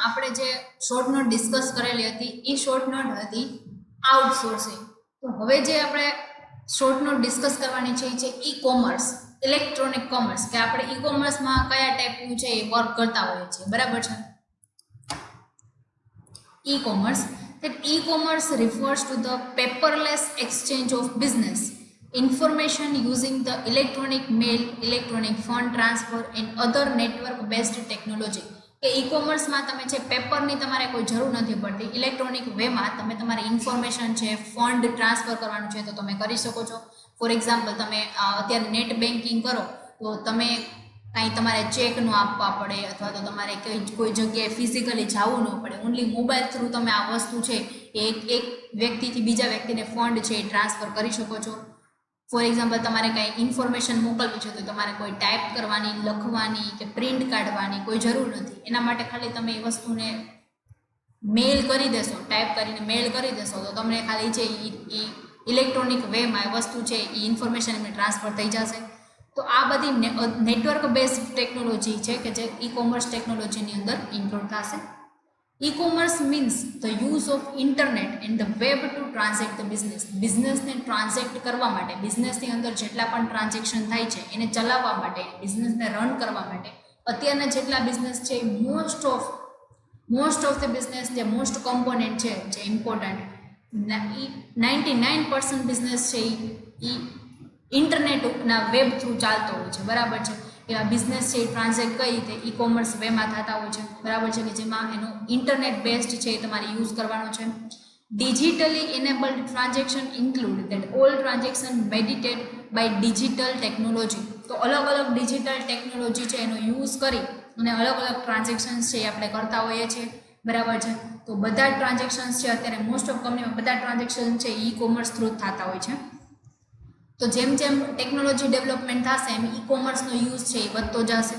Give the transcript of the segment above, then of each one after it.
આપણે જે short note discuss કરેલી હતી એ શોર્ટ નોટ હતી આઉટસોર્સિંગ. તો હવે જે આપણે શોર્ટ નોટ ડિસ્કસ કરવાની છે એ છે ઈ કોમર્સ, ઇલેક્ટ્રોનિક કોમર્સ, કે આપણે ઈ કોમર્સમાં કયા ટાઈપનું છે એ વર્ક કરતા હોઈએ છીએ, બરાબર છે. E-commerce, that e-commerce refers to the paperless exchange of business information using the electronic mail, electronic fund transfer and other network based technology. કે e-commerceમાં તમે છે પેપરની તમારે કોઈ જરૂર નથી પડતી, ઇલેક્ટ્રોનિક વેમાં તમે તમારી ઇન્ફોર્મેશન છે, ફંડ ટ્રાન્સફર કરવાનું છે તો તમે કરી શકો છો. ફોર એક્ઝામ્પલ, તમે અત્યારે નેટ બેન્કિંગ કરો તો તમે કાંઈ તમારે ચેક ન આપવા પડે અથવા તો તમારે કોઈ જગ્યાએ ફિઝિકલી જવું ન પડે. ઓનલી મોબાઈલ થ્રુ તમે આ વસ્તુ છે એક વ્યક્તિથી બીજા વ્યક્તિને ફંડ છે એ ટ્રાન્સફર કરી શકો છો. ફોર એક્ઝામ્પલ, તમારે કાંઈ ઇન્ફોર્મેશન મોકલવી છે તો તમારે કોઈ ટાઈપ કરવાની, લખવાની કે પ્રિન્ટ કાઢવાની કોઈ જરૂર નથી. એના માટે ખાલી તમે એ વસ્તુને મેલ કરી દેશો, ટાઈપ કરીને મેલ કરી દેશો તો તમને ખાલી છે એ ઇલેક્ટ્રોનિક વેમાં એ વસ્તુ છે એ ઇન્ફોર્મેશન એમને ટ્રાન્સફર થઈ જશે. તો આ બધી નેટવર્ક બેઝડ ટેકનોલોજી છે કે જે ઈ કોમર્સ ટેકનોલોજીની અંદર ઇન્ક્લુડ થશે. E-commerce means the use of internet and the web to transact the business. બિઝનેસને transact કરવા માટે, બિઝનેસની અંદર જેટલા પણ ટ્રાન્ઝેક્શન થાય છે એને ચલાવવા માટે, બિઝનેસને રન કરવા માટે અત્યારના જેટલા બિઝનેસ છે મોસ્ટ ઓફ ધ બિઝનેસ જે મોસ્ટ કોમ્પોનન્ટ છે જે ઇમ્પોર્ટન્ટ 99% બિઝનેસ છે એ ઇન્ટરનેટના વેબ થ્રુ ચાલતો હોય છે, બરાબર છે. એવા બિઝનેસ છે એ ટ્રાન્ઝેક્ટ કઈ રીતે ઈ કોમર્સ વેમાં થતા હોય છે, બરાબર છે, કે જેમાં એનો ઇન્ટરનેટ બેઝડ છે એ તમારે યુઝ કરવાનો છે. Digitally enabled transaction include that all transaction mediated by digital technology. તો અલગ અલગ ડિજિટલ ટેકનોલોજી છે એનો યુઝ કરી અને અલગ અલગ ટ્રાન્ઝેક્શન્સ છે એ આપણે કરતા હોઈએ છીએ, બરાબર છે. તો બધા ટ્રાન્ઝેક્શન્સ છે અત્યારે મોસ્ટ ઓફ કંપનીમાં બધા ટ્રાન્ઝેક્શન છે ઈ કોમર્સ થ્રુ થતા હોય છે. તો જેમ જેમ ટેકનોલોજી ડેવલપમેન્ટ થશે એમ ઈ કોમર્સનો યુઝ છે એ વધતો જશે.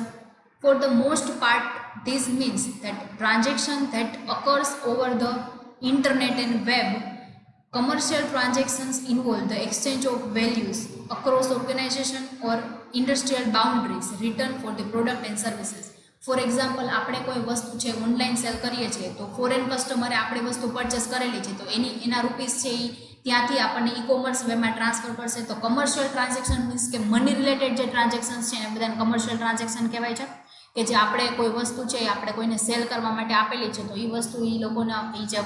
For the most part this means that transaction that occurs over the internet and web, commercial transactions involve the exchange of values across organization or industrial boundaries return for the product and services. For example, આપણે કોઈ વસ્તુ છે online sale કરીએ છીએ તો foreign કસ્ટમરે આપણી વસ્તુ purchase કરેલી છે તો એના રૂપીસ છે એ ત્યાંથી આપણને ઈ કોમર્સ વેમાં ટ્રાન્સફર કરશે. તો કમર્શિયલ ટ્રાન્ઝેક્શન મીન્સ કે મની રિલેટેડ જે ટ્રાન્ઝેક્શન્સ છે એને બધાને કમર્શિયલ ટ્રાન્ઝેક્શન કહેવાય છે, કે જે આપણે કોઈ વસ્તુ છે આપણે કોઈને સેલ કરવા માટે આપેલી છે તો એ વસ્તુ એ લોકોના એ જે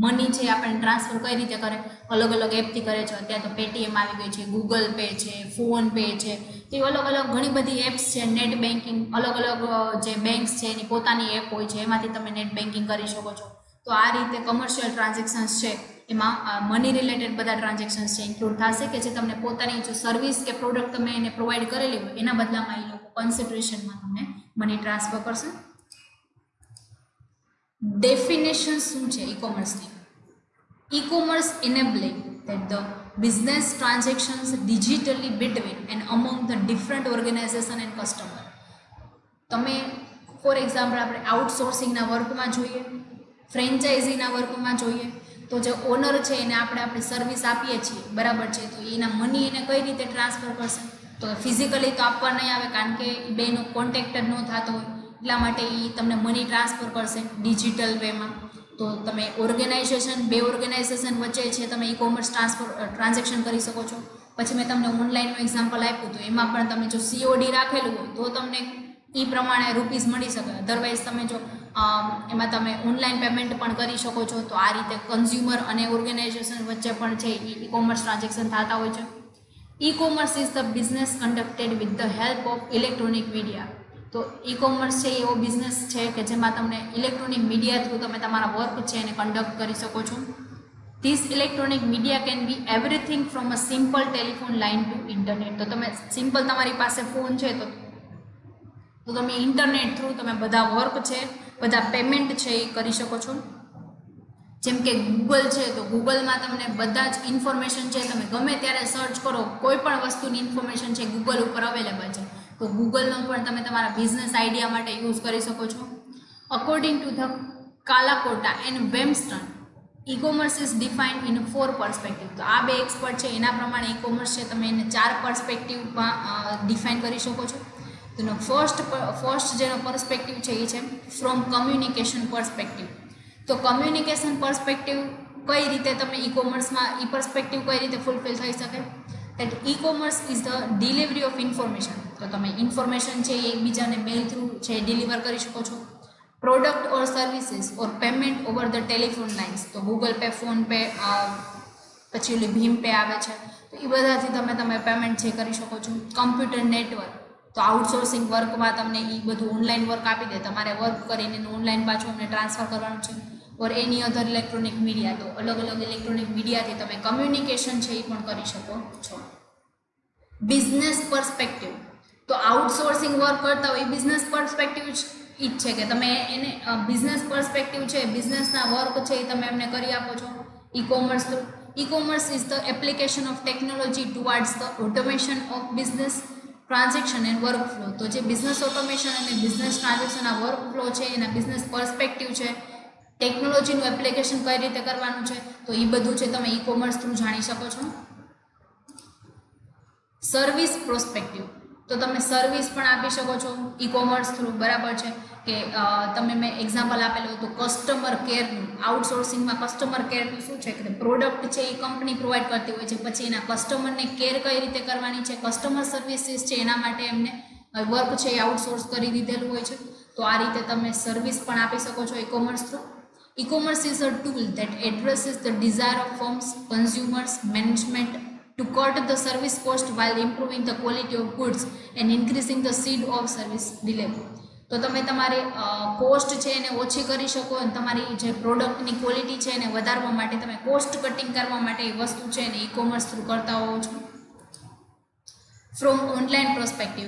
મની છે આપણે ટ્રાન્સફર કઈ રીતે કરે, અલગ અલગ એપથી કરે છે. અત્યારે તો પેટીએમ આવી ગઈ છે, ગૂગલ પે છે, ફોન પે છે, તો એ અલગ અલગ ઘણી બધી એપ્સ છે. નેટ બેન્કિંગ, અલગ અલગ જે બેંક્સ છે એની પોતાની એપ હોય છે, એમાંથી તમે નેટ બેન્કિંગ કરી શકો છો. તો આ રીતે કમર્શિયલ ટ્રાન્ઝેક્શન્સ છે એમાં મની રિલેટેડ બધા ટ્રાન્ઝેક્શન્સ છે ઇન્ક્લુડ થશે, કે જે તમને પોતાની જો સર્વિસ કે પ્રોડક્ટ તમે એને પ્રોવાઈડ કરેલી હોય એના બદલામાં એ લોકો કન્સિડરેશનમાં તમને મની ટ્રાન્સફર કરશે. ડેફિનેશન શું છે ઈ કોમર્સની? E-commerce enabling that the business transactions digitally between and among the different organization and customer. તમે ફોર એક્ઝામ્પલ આપણે આઉટસોર્સિંગના વર્કમાં જોઈએ, ફ્રેન્ચાઇઝીના વર્કમાં જોઈએ તો જે ઓનર છે એને આપણે આપણી સર્વિસ આપીએ છીએ, બરાબર છે, તો એના મની એને કઈ રીતે ટ્રાન્સફર કરશે? તો ફિઝિકલી તો આપવા નહીં આવે કારણ કે બેનો કોન્ટેક્ટ જ ન થતો હોય, એટલા માટે એ તમને મની ટ્રાન્સફર કરશે ડિજિટલ વેમાં. તો તમે બે ઓર્ગેનાઇઝેશન વચ્ચે છે તમે ઈ કોમર્સ ટ્રાન્ઝેક્શન કરી શકો છો. પછી મેં તમને ઓનલાઈનનું એક્ઝામ્પલ આપ્યું તો એમાં પણ તમે જો COD રાખેલું હોય તો તમને એ પ્રમાણે રૂપીસ મળી શકે. અધરવાઇઝ તમે જો એમાં તમે ઓનલાઈન પેમેન્ટ પણ કરી શકો છો. તો આ રીતે કન્ઝ્યુમર અને ઓર્ગેનાઇઝેશન વચ્ચે પણ છે ઈ કોમર્સ ટ્રાન્ઝેક્શન થતા હોય છે. ઈ commerce is the business conducted with the help of electronic media. તો ઈ કોમર્સ છે એવો બિઝનેસ છે કે જેમાં તમને ઇલેક્ટ્રોનિક મીડિયા થ્રુ તમે તમારા વર્ક છે એને કન્ડક્ટ કરી શકો છો. This electronic media can be everything from a simple telephone line to internet. તો તમે સિમ્પલ તમારી પાસે ફોન છે તો તમે ઇન્ટરનેટ થ્રુ તમે બધા વર્ક છે, બધા પેમેન્ટ છે એ કરી શકો છો. જેમ કે ગૂગલ છે તો ગૂગલમાં તમને બધા જ ઇન્ફોર્મેશન છે, તમે ગમે ત્યારે સર્ચ કરો કોઈ પણ વસ્તુની ઇન્ફોર્મેશન છે ગૂગલ ઉપર અવેલેબલ છે. તો ગૂગલનો પણ તમે તમારા બિઝનેસ આઈડિયા માટે યુઝ કરી શકો છો. According to the Kalakota and Whinston, e commerce is defined in 4 perspective. તો આ બે એક્સપર્ટ છે એના પ્રમાણે ઈ કોમર્સ છે તમે એને 4 પર્સપેક્ટિવમાં ડિફાઇન કરી શકો છો. તો ફર્સ્ટ જેનો પર્સપેક્ટિવ છે એ છે ફ્રોમ કમ્યુનિકેશન પર્સપેક્ટિવ. તો કમ્યુનિકેશન પર્સપેક્ટિવ કઈ રીતે તમે ઈ કોમર્સમાં ઈ પર્સપેક્ટિવ કઈ રીતે ફૂલફિલ થઈ શકે? that e-commerce is the delivery of information. તો તમે ઇન્ફોર્મેશન છે એ એકબીજાને મેલ થ્રુ છે ડિલિવર કરી શકો છો. Product or services or payment over the telephone lines. તો ગૂગલ પે, ફોન પે, પછી ઓલી ભીમ પે આવે છે, તો એ બધાથી તમે પેમેન્ટ છે કરી શકો છો. Computer network. તો આઉટસોર્સિંગ વર્કમાં તમને એ બધું ઓનલાઈન વર્ક આપી દે, તમારે વર્ક કરીને ઓનલાઈન પાછું અમને ટ્રાન્સફર કરવાનું છે. ઓર એની અધર ઇલેક્ટ્રોનિક મીડિયા. તો અલગ અલગ ઇલેક્ટ્રોનિક મીડિયાથી તમે કમ્યુનિકેશન છે એ પણ કરી શકો છો. Business perspective. તો આઉટસોર્સિંગ વર્ક કરતા હોય એ બિઝનેસ પર્સપેક્ટિવ જ છે કે તમે એને બિઝનેસ પર્સપેક્ટિવ છે, બિઝનેસના વર્ક છે એ તમે એમને કરી આપો છો e commerce through. E-commerce is the application of technology towards the automation of business transaction and workflow. તો જે બિઝનેસ ઓટોમેશન અને બિઝનેસ ટ્રાન્ઝેક્શનના વર્કફ્લો છે એના બિઝનેસ પર્સપેક્ટિવ છે, ટેકનોલોજીનું એપ્લિકેશન કઈ રીતે કરવાનું છે, તો એ બધું છે તમે ઈ કોમર્સ થ્રુ જાણી શકો છો. Service prospective. તો તમે સર્વિસ પણ આપી શકો છો ઈ કોમર્સ થ્રુ, બરાબર છે કે તમે મેં એક્ઝામ્પલ આપેલું હતું કસ્ટમર કેરનું. આઉટસોર્સિંગમાં કસ્ટમર કેરનું શું છે કે પ્રોડક્ટ છે એ કંપની પ્રોવાઈડ કરતી હોય છે, પછી એના કસ્ટમરને કેર કઈ રીતે કરવાની છે, કસ્ટમર સર્વિસીસ છે એના માટે એમને વર્ક છે એ આઉટસોર્સ કરી દીધેલું હોય છે. તો આ રીતે તમે સર્વિસ પણ આપી શકો છો e commerce through. E-commerce is a tool that addresses the desire of firms, consumers, management to cut the service cost while improving the quality of goods and increasing the speed of service delivery. તો તમે તમારી cost છે એને ઓછી કરી શકો અને તમારી જે પ્રોડક્ટની ક્વોલિટી છે એને વધારવા માટે તમે કોસ્ટ કટિંગ કરવા માટે એ વસ્તુ છે એને ઈ કોમર્સ થ્રુ કરતા હોવો છો. From online perspective.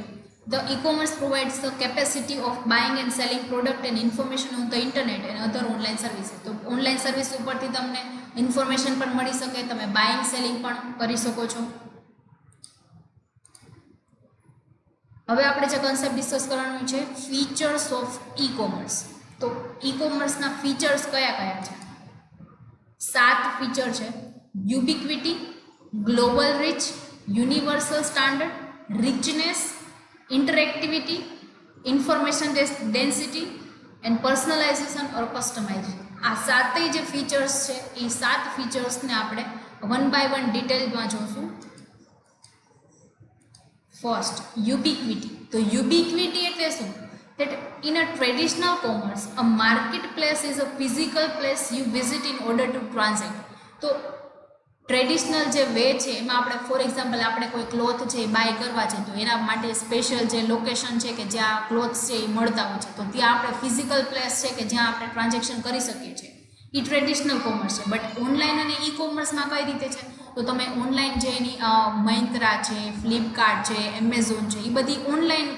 The e-commerce provides the capacity of buying and selling product and information on the internet and other online services. તો ઓનલાઈન સર્વિસ ઉપરથી તમને ઇન્ફોર્મેશન પણ મળી શકે, તમે બાઇંગ સેલિંગ પણ કરી શકો છો. હવે આપણે જે કન્સેપ્ટ ડિસ્કસ કરવાનું છે ફીચર્સ ઓફ ઈ કોમર્સ. તો ઈ કોમર્સના ફીચર્સ કયા કયા છે? 7 ફીચર છે. Ubiquity, global reach, universal standard, richness, interactivity, information density and personalization or customization. આ સાતેય જે ફીચર્સ છે એ 7 ફીચર્સને આપણે વન બાય વન ડિટેલમાં જોશું. ફર્સ્ટ, યુબિક્વિટી. તો યુબિક્વિટી એટલે શું? that in a traditional commerce a marketplace is a physical place you visit in order to transact. તો ટ્રેડિશનલ જે વે છે એમાં આપણે ફોર એક્ઝામ્પલ આપણે કોઈ ક્લોથ છે એ બાય કરવા છે તો એના માટે સ્પેશિયલ જે લોકેશન છે કે જ્યાં ક્લોથ્સ છે એ મળતા હોય છે, તો ત્યાં આપણે ફિઝિકલ પ્લેસ છે કે જ્યાં આપણે ટ્રાન્ઝેક્શન કરી શકીએ છીએ, એ ટ્રેડિશનલ કોમર્સ છે. બટ ઓનલાઈન અને ઈ કોમર્સમાં કઈ રીતે છે? તો તમે ઓનલાઈન જે એની મૈંત્રા છે, ફ્લિપકાર્ટ છે, એમેઝોન છે, એ બધી ઓનલાઈન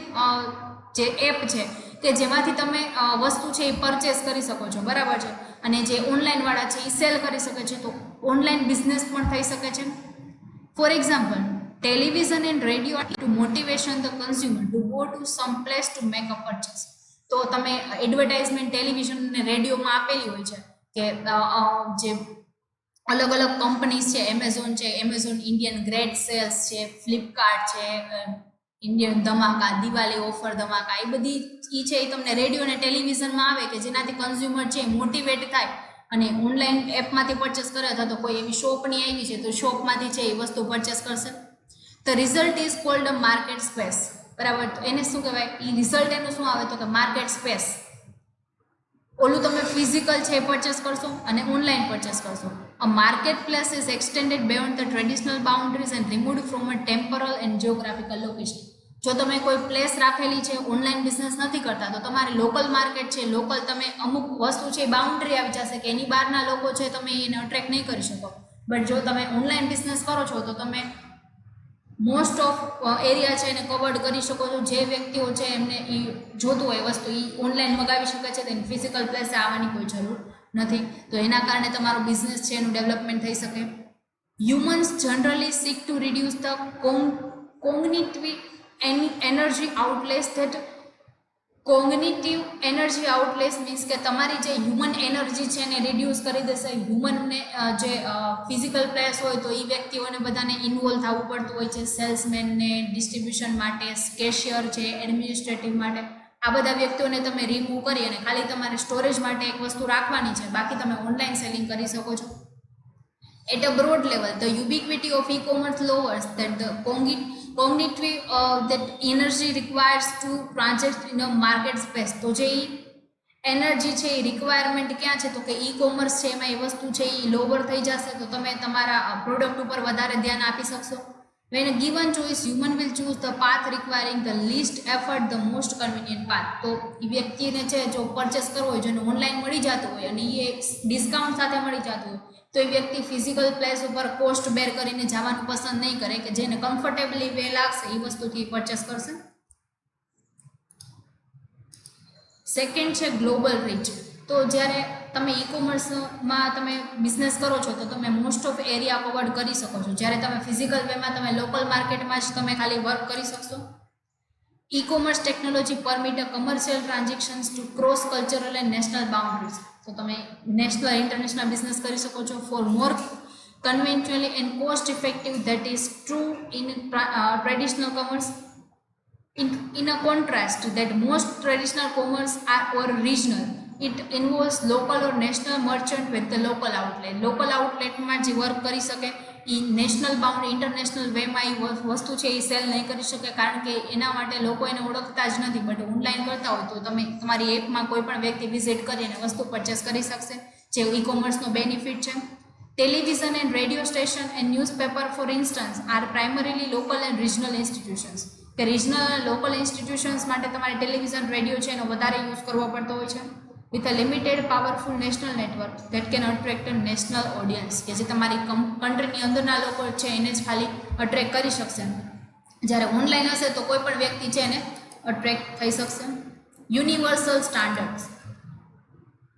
જે એપ છે કે જેમાંથી તમે વસ્તુ છે એ પરચેસ કરી શકો છો, બરાબર છે. અને જે ઓનલાઈનવાળા છે એ સેલ કરી શકે છે, તો ઓનલાઈન બિઝનેસ પણ થઈ શકે છે. For example, television and radio to motivation the consumer to go to some place to make a purchase. તો તમે એડવર્ટાઇઝમેન્ટ ટેલિવિઝન અને રેડિયોમાં આપેલી હોય છે કે જે અલગ અલગ કંપનીઝ છે, એમેઝોન છે, એમેઝોન ઇન્ડિયન ગ્રેટ સેલ્સ છે, ફ્લિપકાર્ટ છે, ઇન્ડિયન ધમાકા, દિવાળી ઓફર ધમાકા, એ બધી એ છે એ તમને રેડિયો અને ટેલિવિઝનમાં આવે કે જેનાથી કન્ઝ્યુમર છે મોટિવેટ થાય અને ઓનલાઈન એપમાંથી પરચેસ કરે અથવા તો કોઈ એવી શોપની આવી છે તો શોપમાંથી છે એ વસ્તુ પરચેસ કરશે. The result is called a market space, બરાબર. તો એને શું કહેવાય? એ રિઝલ્ટ એનું શું આવે તો કે માર્કેટ સ્પેસ. ઓલું તમે ફિઝિકલ છે એ પરચેસ કરશો અને ઓનલાઈન પરચેસ કરશો. A market place is extended beyond the traditional boundaries and removed from a temporal and geographical location. જો તમે કોઈ પ્લેસ રાખેલી છે, ઓનલાઈન બિઝનેસ નથી કરતા, તો તમારે લોકલ માર્કેટ છે, લોકલ તમે અમુક વસ્તુ છે બાઉન્ડ્રી આવી જશે કે એની બહારના લોકો છે તમે એને અટ્રેક્ટ નહીં કરી શકો. બટ જો તમે ઓનલાઈન બિઝનેસ કરો છો તો તમે મોસ્ટ ઓફ એરિયા છે એને કવર્ડ કરી શકો છો. જે વ્યક્તિઓ છે એમને એ જોતું હોય વસ્તુ એ ઓનલાઈન મગાવી શકે છે, તેની ફિઝિકલ પ્લેસે આવવાની કોઈ જરૂર નથી. તો એના કારણે તમારો બિઝનેસ છે એનું ડેવલપમેન્ટ થઈ શકે. Humans generally seek to reduce the cognitive energy outlays that cognitive energy outlays means કે તમારી જે હ્યુમન એનર્જી છે એને રિડ્યુસ કરી દેશે. હ્યુમનને જે ફિઝિકલ પ્લેસ હોય તો એ વ્યક્તિઓને બધાને ઇન્વોલ્વ થવું પડતું હોય છે, સેલ્સમેનને, ડિસ્ટ્રીબ્યુશન માટે, કેશિયર છે, એડમિનિસ્ટ્રેટિવ માટે. આ બધા વ્યક્તિઓને તમે રિમૂવ કરી અને ખાલી તમારે સ્ટોરેજ માટે એક વસ્તુ રાખવાની છે, બાકી તમે ઓનલાઈન સેલિંગ કરી શકો છો. At a broad level, the ubiquity of e-commerce lowers that the cognitive that energy requires to transact in a market space. તો જે એનર્જી છે એ રિક્વાયરમેન્ટ ક્યાં છે તો કે ઈ કોમર્સ છે એમાં એ વસ્તુ છે એ લોવર થઈ જશે, તો તમે તમારા પ્રોડક્ટ ઉપર વધારે ધ્યાન આપી શકશો. When given choice, human will choose the path requiring the least effort, the most convenient path. તો એ વ્યક્તિને છે જો પરચેસ કરવો હોય, જેને ઓનલાઈન મળી જતું હોય અને એ ડિસ્કાઉન્ટ સાથે મળી જતું હોય, તો એ વ્યક્તિ ફિઝિકલ પ્લેસ ઉપર કોસ્ટ બેર કરીને જવાનું પસંદ નહીં કરે, કે જેને કમ્ફર્ટેબલી વે લાગશે એ વસ્તુથી પરચેસ કરશે. સેકન્ડ છે ગ્લોબલ રીચ. તો જ્યારે તમે ઈ કોમર્સમાં તમે બિઝનેસ કરો છો તો તમે મોસ્ટ ઓફ એરિયા કવર કરી શકો છો. જ્યારે તમે ફિઝિકલ વેમાં તમે લોકલ માર્કેટમાં જ તમે ખાલી વર્ક કરી શકશો. E commerce technology permit a commercial transactions to cross cultural and national boundaries. તો તમે નેશનલ ઇન્ટરનેશનલ બિઝનેસ કરી શકો છો for more conventionally and cost effective that is true in traditional commerce. In a contrast that most traditional commerce are or regional, it involves local or national merchant with the local outlet. Local outlet માં જે work કરી શકે એ national bound international વેમાં એ વસ્તુ છે એ cell નહીં કરી શકે, કારણ કે એના માટે લોકો એને ઓળખતા જ નથી. બટ ઓનલાઈન કરતા હોય તો તમે તમારી એપમાં કોઈ પણ વ્યક્તિ વિઝિટ કરીને વસ્તુ પરચેસ કરી શકશે, જે ઈ કોમર્સનો બેનિફિટ છે. Television and radio station and newspaper for instance are primarily local and regional institutions. કે રિજનલ લોકલ ઇન્સ્ટિટ્યુશન્સ માટે તમારે ટેલિવિઝન રેડિયો છે એનો વધારે યુઝ કરવો પડતો હોય છે. With a limited powerful national network that can attract a national audience, કે જે તમારી કન્ટ્રીની અંદરના લોકો છે એને જ ખાલી અટ્રેક્ટ કરી શકશે. જ્યારે ઓનલાઈન હશે તો કોઈ પણ વ્યક્તિ છે એને અટ્રેક્ટ થઈ શકશે. Universal standards.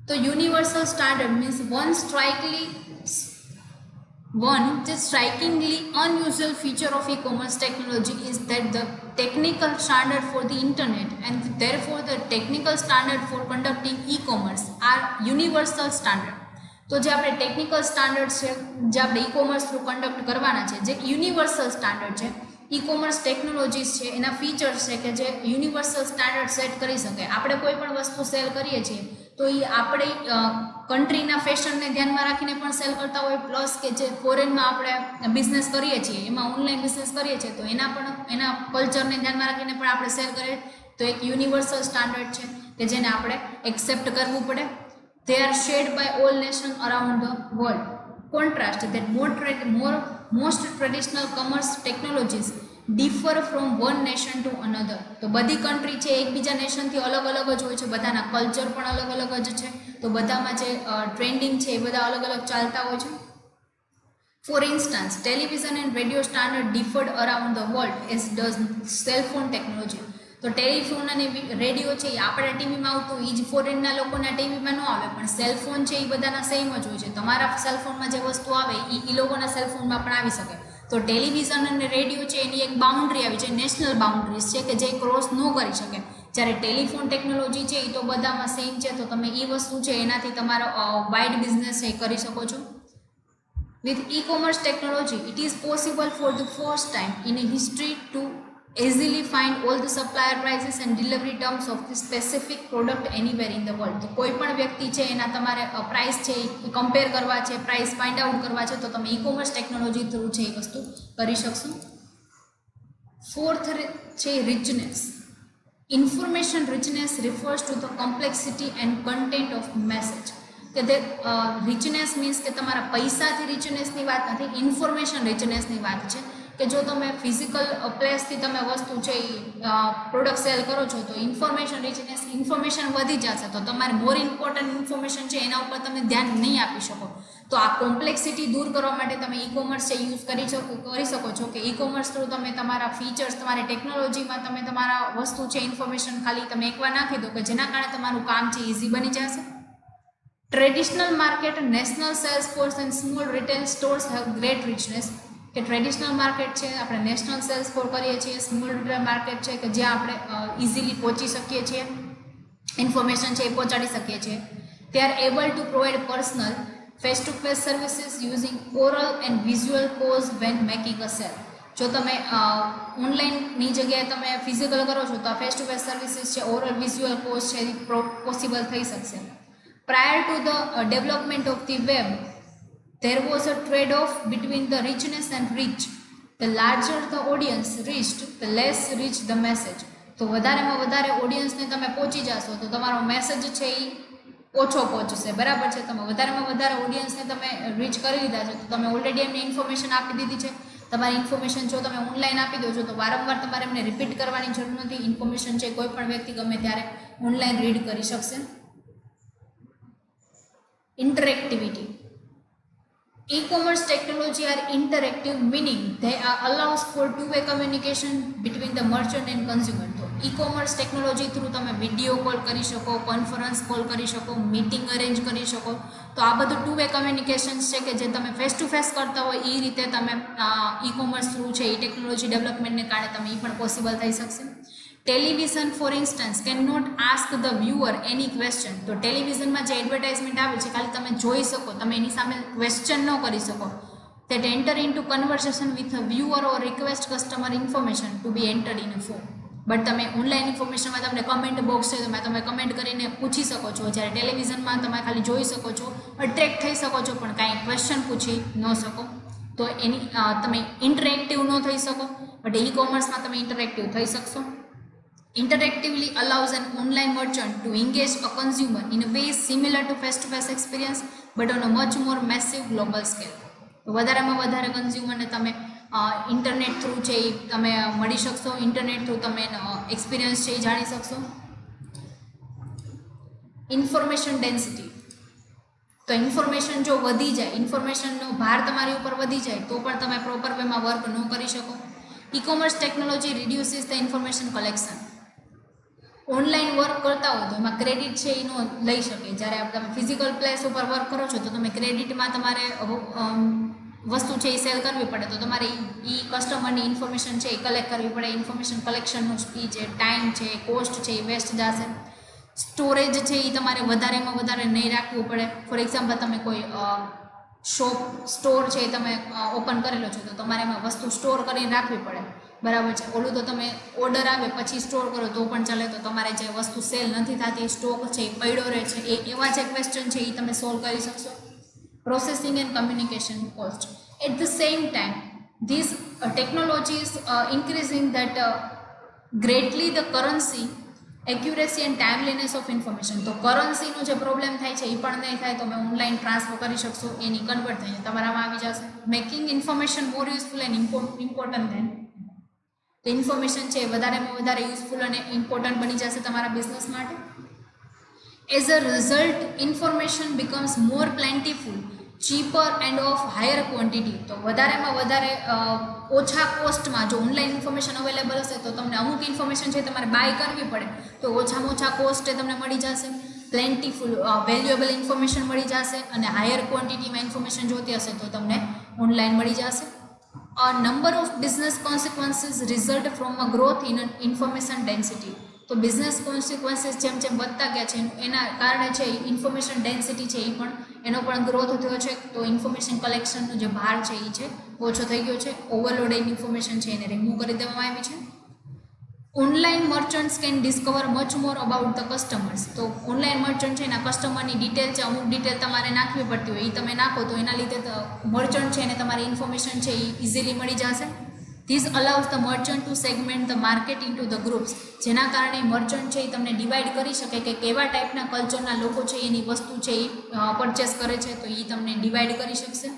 તો universal standard means One strikingly unusual feature of e-commerce technology is that the technical standard for the internet and therefore the technical standard for conducting e-commerce are universal standard. તો જે આપણે technical standard છે જે આપણે e-commerce through conduct કરવાના છે, જે universal standard છે, ઈ-કોમર્સ ટેકનોલોજીસ છે એના ફીચર્સ છે કે જે યુનિવર્સલ સ્ટાન્ડર્ડ સેટ કરી શકે. આપણે કોઈ પણ વસ્તુ સેલ કરીએ છીએ તો એ આપણે કન્ટ્રીના ફેશનને ધ્યાનમાં રાખીને પણ સેલ કરતા હોય, પ્લસ કે જે ફોરેનમાં આપણે બિઝનેસ કરીએ છીએ એમાં ઓનલાઈન બિઝનેસ કરીએ છીએ તો એના કલ્ચરને ધ્યાનમાં રાખીને પણ આપણે સેલ કરીએ, તો એક યુનિવર્સલ સ્ટાન્ડર્ડ છે કે જેને આપણે એક્સેપ્ટ કરવું પડે. They are shared by all nations around the world. Contrast that most traditional commerce technologies differ from one nation to another. તો બધી કન્ટ્રી છે એકબીજા નેશનથી અલગ અલગ જ હોય છે, બધાના કલ્ચર પણ અલગ અલગ જ છે, તો બધામાં જે ટ્રેન્ડિંગ છે એ બધા અલગ અલગ ચાલતા હોય છે. For instance, television and radio standard differed around the world as does cell phone technology. તો ટેલિફોન અને રેડિયો છે એ આપણા ટીવીમાં આવતું એ જ ફોરેનના લોકોના ટીવીમાં ન આવે, પણ સેલફોન છે એ બધાના સેમ જ હોય છે. તમારા સેલફોનમાં જે વસ્તુ આવે એ લોકોના સેલફોનમાં પણ આવી શકે. તો ટેલિવિઝન અને રેડિયો છે એની એક બાઉન્ડ્રી આવી છે, નેશનલ બાઉન્ડ્રીઝ છે કે જે ક્રોસ ન કરી શકે. જ્યારે ટેલિફોન ટેકનોલોજી છે એ તો બધામાં સેમ છે, તો તમે એ વસ્તુ છે એનાથી તમારો વાઇડ બિઝનેસ છે એ કરી શકો છો. With e-commerce technology, it is possible for the first time in a history to easily find all the supplier prices and delivery terms of the specific product anywhere in the world. તો કોઈ પણ વ્યક્તિ છે એના તમારે price છે એ compare કરવા છે, પ્રાઇસ ફાઇન્ડ આઉટ કરવા છે, તો તમે ઈ-કોમર્સ ટેકનોલોજી થ્રુ છે એ વસ્તુ કરી શકશો. ફોર્થ છે richness. Information richness refers to the complexity and content of message. કે તે રિચનેસ મીન્સ કે તમારા પૈસાથી રિચનેસની વાત નથી, ઇન્ફોર્મેશન રિચનેસની વાત છે. કે જો તમે ફિઝિકલ પ્લેસથી તમે વસ્તુ છે એ પ્રોડક્ટ સેલ કરો છો તો ઇન્ફોર્મેશન રિચનેસ, ઇન્ફોર્મેશન વધી જશે, તો તમારે મોર ઇમ્પોર્ટન્ટ ઇન્ફોર્મેશન છે એના ઉપર તમે ધ્યાન નહીં આપી શકો. તો આ કોમ્પ્લેક્સિટી દૂર કરવા માટે તમે ઈ-કોમર્સ છે યુઝ કરી શકો છો, કે ઈ-કોમર્સ થ્રુ તમે તમારા ફીચર્સ, તમારી ટેકનોલોજીમાં તમે તમારા વસ્તુ છે ઇન્ફોર્મેશન ખાલી તમે એકવાર નાખી દો, કે જેના કારણે તમારું કામ છે ઇઝી બની જશે. Traditional market, national sales force and small retail stores have great richness. કે ટ્રેડિશનલ માર્કેટ છે આપણે નેશનલ સેલ્સ ફોર કરીએ છીએ, સ્મોલ રિટેલ માર્કેટ છે કે જ્યાં આપણે ઇઝીલી પહોંચી શકીએ છીએ. ઇન્ફોર્મેશન છે એ પહોંચાડી શકીએ છીએ. They are able to provide personal face-to-face services using oral and visual cues when making a sale. જો તમે ઓનલાઈનની જગ્યાએ તમે ફિઝિકલ કરો છો તો આ ફેસ ટુ ફેસ સર્વિસીસ છે, ઓરલ વિઝ્યુઅલ કોર્સ છે એ પોસિબલ થઈ શકશે. Prior to the development of the web there was a trade-off between the richness and reach. The larger the audience reached, the less rich the message. તો વધારેમાં વધારે ઓડિયન્સને તમે પહોંચી જશો તો તમારો મેસેજ છે એ ઓછો પહોંચશે, બરાબર છે. તમે વધારેમાં વધારે ઓડિયન્સને તમે રીચ કરી લીધા છે તો તમે ઓલરેડી એમને ઇન્ફોર્મેશન આપી દીધી છે. તમારી ઇન્ફોર્મેશન જો તમે ઓનલાઈન આપી દો છો તો વારંવાર તમારે એમને રિપીટ કરવાની જરૂર નથી. ઇન્ફોર્મેશન છે કોઈ પણ વ્યક્તિ ગમે ત્યારે ઓનલાઈન રીડ કરી શકશે. Interactivity. E-commerce technology are interactive, meaning they allows for two-way communication between the merchant and consumer. તો e-commerce technology થ્રુ તમે વિડીયો કોલ કરી શકો, કોન્ફરન્સ કોલ કરી શકો, મીટિંગ અરેન્જ કરી શકો. તો આ બધું ટુ-વે કમ્યુનિકેશન્સ છે કે જે તમે ફેસ ટુ ફેસ કરતા હોય એ રીતે તમે e-commerce થ્રુ છે એ ટેકનોલોજી ડેવલપમેન્ટને કારણે તમે એ પણ પોસિબલ થઈ શકશે. Television for instance can not ask the viewer any question. તો ટેલિવિઝનમાં જે એડવર્ટાઇઝમેન્ટ આવે છે ખાલી તમે જોઈ શકો, તમે એની સામે ક્વેશ્ચન ન કરી શકો. that enter into conversation with a viewer or request customer information to be entered in a form. But તમે ઓનલાઈન ઇન્ફોર્મેશનમાં તમને કમેન્ટ બોક્સ છે તો તમે કમેન્ટ કરીને પૂછી શકો છો, જ્યારે ટેલિવિઝનમાં તમે ખાલી જોઈ શકો છો, અટ્રેક્ટ થઈ શકો છો પણ કાંઈ ક્વેશ્ચન પૂછી ન શકો. તો એની તમે ઇન્ટરેક્ટિવ ન થઈ શકો. બટ ઈ કોમર્સમાં તમે ઇન્ટરેક્ટિવ થઈ શકશો. Interactively allows an online merchant to engage a consumer in a way similar to face-to-face experience but on a much more massive global scale. તો વધારેમાં વધારે કન્ઝ્યુમરને તમે ઇન્ટરનેટ થ્રુ છે એ તમે મળી શકશો, ઇન્ટરનેટ થ્રુ તમે એક્સપિરિયન્સ છે એ જાણી શકશો. Information density. તો ઇન્ફોર્મેશન જો વધી જાય, ઇન્ફોર્મેશનનો ભાર તમારી ઉપર વધી જાય તો પણ તમે પ્રોપર વેમાં વર્ક ન કરી શકો. E-commerce technology reduces the information collection. Online work કરતા હોય તો એમાં ક્રેડિટ છે એ લઈ શકે. જ્યારે તમે ફિઝિકલ પ્લેસ ઉપર વર્ક કરો છો તો તમે ક્રેડિટમાં તમારે વસ્તુ છે એ સેલ કરવી પડે, તો તમારે એ કસ્ટમરની ઇન્ફોર્મેશન છે એ કલેક્ટ કરવી પડે. ઇન્ફોર્મેશન કલેક્શનનો સ્પી છે, ટાઈમ છે, કોસ્ટ છે એ વેસ્ટ જશે. સ્ટોરેજ છે એ તમારે વધારેમાં વધારે નહીં રાખવું પડે. ફોર એક્ઝામ્પલ તમે કોઈ સ્ટોર છે એ તમે ઓપન કરેલો છો તો તમારે એમાં વસ્તુ સ્ટોર કરીને રાખવી પડે, બરાબર છે. ઓલું તો તમે ઓર્ડર આવે પછી સ્ટોર કરો તો પણ ચાલે. તો તમારે જે વસ્તુ સેલ નથી થતી, સ્ટોક છે એ પડ્યો રહે છે, એવા જે ક્વેશ્ચન છે એ તમે સોલ્વ કરી શકશો. Processing and communication cost. At the same time these technologies increasing that greatly the currency accuracy and timeliness of information. તો કરન્સીનો જે પ્રોબ્લેમ થાય છે એ પણ નહીં થાય. તમે ઓનલાઈન ટ્રાન્સફર કરી શકશો, એની કન્વર્ટ થઈને તમારામાં આવી જશે. Making information more useful and important then. તો ઇન્ફોર્મેશન છે એ વધારેમાં વધારે યુઝફુલ અને ઇમ્પોર્ટન્ટ બની જશે તમારા બિઝનેસ માટે. As a result information becomes more plentiful, cheaper and of higher quantity. તો વધારેમાં વધારે ઓછા કોસ્ટમાં જો ઓનલાઈન ઇન્ફોર્મેશન અવેલેબલ હશે તો તમને અમુક ઇન્ફોર્મેશન છે તમારે બાય કરવી પડે તો ઓછામાં ઓછા કોસ્ટે તમને મળી જશે. પ્લેન્ટીફુલ વેલ્યુએબલ ઇન્ફોર્મેશન મળી જશે અને હાયર ક્વોન્ટિટીમાં ઇન્ફોર્મેશન જોતી હશે તો તમને ઓનલાઈન મળી જશે. A number of business consequences result from a growth in an information density. તો બિઝનેસ કોન્સિક્વન્સીસ જેમ જેમ વધતા ગયા છે એના કારણે છે ઇન્ફોર્મેશન ડેન્સિટી છે એ પણ એનો પણ ગ્રોથ થયો છે. તો ઇન્ફોર્મેશન કલેક્શનનો જે ભાર છે એ છે ઓછો થઈ ગયો છે. ઓવરલોડેડ ઇન્ફોર્મેશન છે એને રિમૂવ કરી દેવામાં આવી છે. Online મર્ચન્ટ્સ can discover much more about the customers. તો ઓનલાઈન મર્ચન્ટ છે એના કસ્ટમરની ડિટેલ છે, અમુક ડિટેલ તમારે નાખવી પડતી હોય એ તમે નાખો તો એના લીધે મર્ચન્ટ છે એને તમારી ઇન્ફોર્મેશન છે એ ઇઝીલી મળી જશે. This allows the merchant to segment the market into the groups. જેના કારણે મર્ચન્ટ છે એ તમને ડિવાઈડ કરી શકે કે કેવા ટાઈપના કલ્ચરના લોકો છે એની વસ્તુ છે એ પરચેસ કરે છે, તો એ તમને ડિવાઈડ કરી શકશે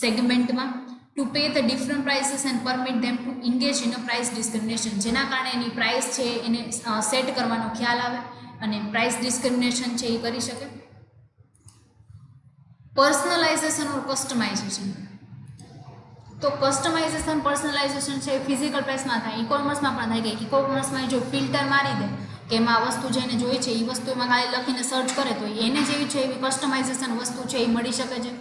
સેગમેન્ટમાં. To pay the different prices and permit them to engage in a price discrimination. જેના કારણે એની પ્રાઇસ છે એને સેટ કરવાનો ખ્યાલ આવે અને પ્રાઇસ ડિસ્ક્રિમિનેશન છે એ કરી શકે. પર્સનલાઇઝેશન ઓર કસ્ટમાઇઝેશન. તો કસ્ટમાઇઝેશન પર્સનલાઇઝેશન છે ફિઝિકલ પ્લેસમાં થાય, ઈ-કોમર્સમાં પણ થાય. કે ઈ-કોમર્સમાં જો ફિલ્ટર મારી દે કે એમાં વસ્તુ જેને જોઈ છે એ વસ્તુ એમાં ખાલી લખીને સર્ચ કરે તો એને જેવી છે એવી કસ્ટમાઇઝેશન વસ્તુ છે એ મળી શકે છે.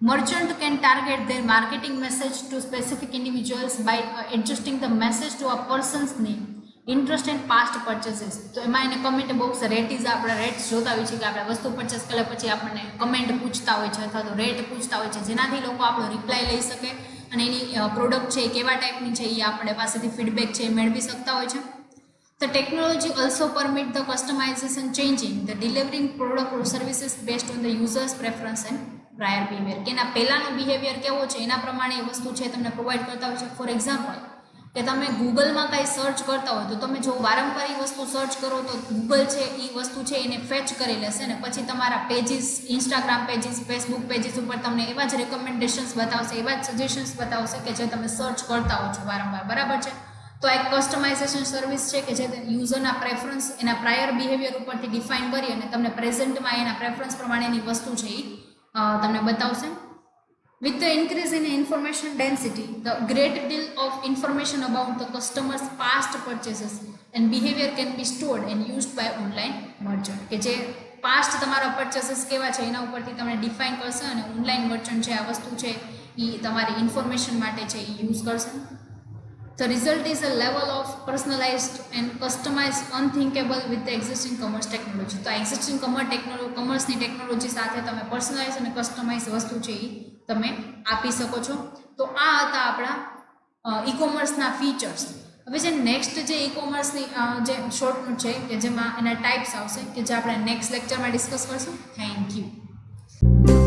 Merchant can target their marketing message to specific individuals by adjusting the message to a person's name interest and past purchases. તો એમાં એને કમેન્ટ બોક્સ રેટીઝ આપણે રેટ્સ જોતા હોય છે કે આપણે વસ્તુ પરચેસ કર્યા પછી આપણને કમેન્ટ પૂછતા હોય છે અથવા તો રેટ પૂછતા હોય છે, જેનાથી લોકો આપણો રિપ્લાય લઈ શકે અને એની પ્રોડક્ટ છે એ કેવા ટાઈપની છે એ આપણે પાસેથી ફીડબેક છે એ મેળવી શકતા હોય છે. The technology also permit the customization changing the delivering product or services based on the user's preference and prior behavior. કે એના પહેલાંનો બિહેવિયર કેવો છે એના પ્રમાણે એ વસ્તુ છે તમને પ્રોવાઈડ કરતા હોય છે. ફોર એક્ઝામ્પલ કે તમે ગૂગલમાં કાંઈ સર્ચ કરતા હોય તો તમે જો વારંવાર એ વસ્તુ સર્ચ કરો તો ગૂગલ છે એ વસ્તુ છે એને ફેચ કરી લેશે ને પછી તમારા pages, Instagram pages, Facebook pages ઉપર તમને એવા જ રેકમેન્ડેશન્સ બતાવશે, એવા જ સજેશન્સ બતાવશે કે જે તમે સર્ચ કરતા હો છો વારંવાર, બરાબર છે. તો એક કસ્ટમાઇઝેશન સર્વિસ છે કે જે યુઝરના પ્રેફરન્સ એના પ્રાયર બિહેવિયર ઉપરથી ડિફાઇન કરી અને તમને પ્રેઝન્ટમાં એના પ્રેફરન્સ પ્રમાણેની વસ્તુ છે એ તમને બતાવશે. With the increase in information density, the great deal of information about the customer's past purchases and behavior can be stored and used by online merchant. કે જે પાસ્ટ તમારા પરચેસીસ કેવા છે એના ઉપરથી તમને ડિફાઇન કરશે અને ઓનલાઈન મર્ચન્ટ છે આ વસ્તુ છે એ તમારી ઇન્ફોર્મેશન માટે છે એ યુઝ કરશે. The result is a level of personalized and customized unthinkable with the existing commerce technology. તો એક્ઝિસ્ટિંગ કમર્સની ટેકનોલોજી સાથે તમે પર્સનલાઇઝ અને કસ્ટમાઇઝ વસ્તુ છે એ તમે આપી શકો છો. તો આ હતા આપણા ઈ કોમર્સના ફીચર્સ. હવે જે નેક્સ્ટ જે ઈ કોમર્સની જે શોર્ટ નોટ છે કે જેમાં એના ટાઈપ્સ આવશે કે જે આપણે નેક્સ્ટ લેક્ચરમાં ડિસ્કસ કરશું. Thank you.